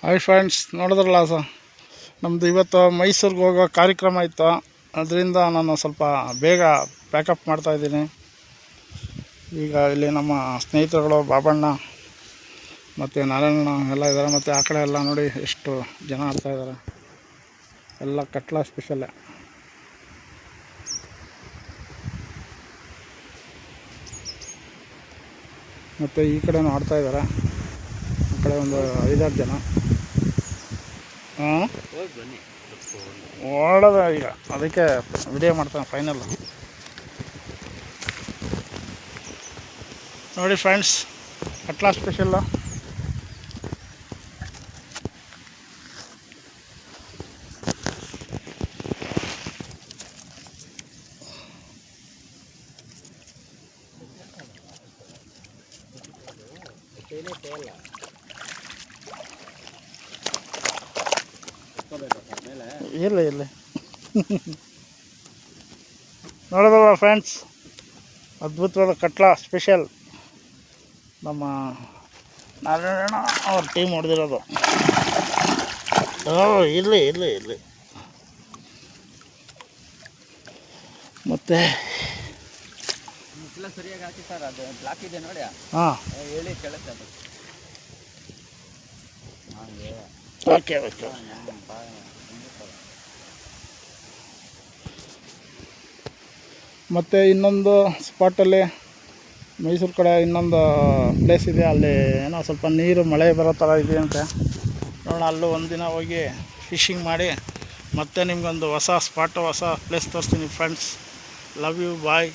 Hi friends, ನೋಡಿದ್ರಲ್ಲ ನಮ್ಮದು ಇವತ್ತು ಮೈಸೂರಿಗೆ ಹೋಗೋ ಕಾರ್ಯಕ್ರಮ ಇತ್ತು. ಅದರಿಂದ ನಾನು ಸ್ವಲ್ಪ ಬೇಗ ಪ್ಯಾಕಪ್ ಮಾಡ್ತಾಯಿದ್ದೀನಿ. ಈಗ ಇಲ್ಲಿ ನಮ್ಮ ಸ್ನೇಹಿತರುಗಳು ಬಾಬಣ್ಣ ಮತ್ತು ನಾರಾಯಣ ಎಲ್ಲ ಇದ್ದಾರೆ. ಮತ್ತು ಆ ಕಡೆ ಎಲ್ಲ ನೋಡಿ ಎಷ್ಟು ಜನ ಆಡ್ತಾಯಿದ್ದಾರೆ. ಎಲ್ಲ ಕಟ್ಲ ಸ್ಪೆಷಲ್ಲೇ. ಮತ್ತು ಈ ಕಡೆನೂ ಆಡ್ತಾಯಿದ್ದಾರೆ. ಆ ಕಡೆ ಒಂದು 5-6 ಜನ. ಓಡೋದ ಈಗ, ಅದಕ್ಕೆ ವಿಡಿಯೋ ಮಾಡ್ತಾನೆ ಫೈನಲ್. ನೋಡಿ ಫ್ರೆಂಡ್ಸ್, ಕಟ್ಲಾ ಸ್ಪೆಷಲ್ಲು. ಇಲ್ಲ ನೋಡಿದ್ರಲ್ಲ ಫ್ರೆಂಡ್ಸ್, ಅದ್ಭುತವಾದ ಕಟ್ಲಾ ಸ್ಪೆಷಲ್. ನಮ್ಮ ನಾರಾಯಣ ಅವ್ರ ಟೀಮ್ ಹೊಡೆದಿರೋದು. ಇರಲಿ ಮತ್ತು ಸರಿಯಾಗಿ ಹಾಕಿ ಸರ್, ಅದು ಬ್ಲಾಕ್ ಇದೆ ನೋಡಿ. ಹಾಂ, ಹೇಳಿ ಕೇಳುತ್ತೆ ಅದು. ಓಕೆ. ಮತ್ತು ಇನ್ನೊಂದು ಸ್ಪಾಟಲ್ಲಿ ಮೈಸೂರು ಕಡೆ ಇನ್ನೊಂದು ಪ್ಲೇಸ್ ಇದೆ. ಅಲ್ಲಿ ಏನೋ ಸ್ವಲ್ಪ ನೀರು ಮಳೆ ಬರೋ ಥರ ಇದೆ ಅಂತೆ. ನೋಡೋಣ, ಅಲ್ಲೂ ಒಂದಿನ ಹೋಗಿ ಫಿಶಿಂಗ್ ಮಾಡಿ ಮತ್ತೆ ನಿಮಗೊಂದು ಹೊಸ ಸ್ಪಾಟು, ಹೊಸ ಪ್ಲೇಸ್ ತೋರಿಸ್ತೀನಿ ಫ್ರೆಂಡ್ಸ್. Love you, bye.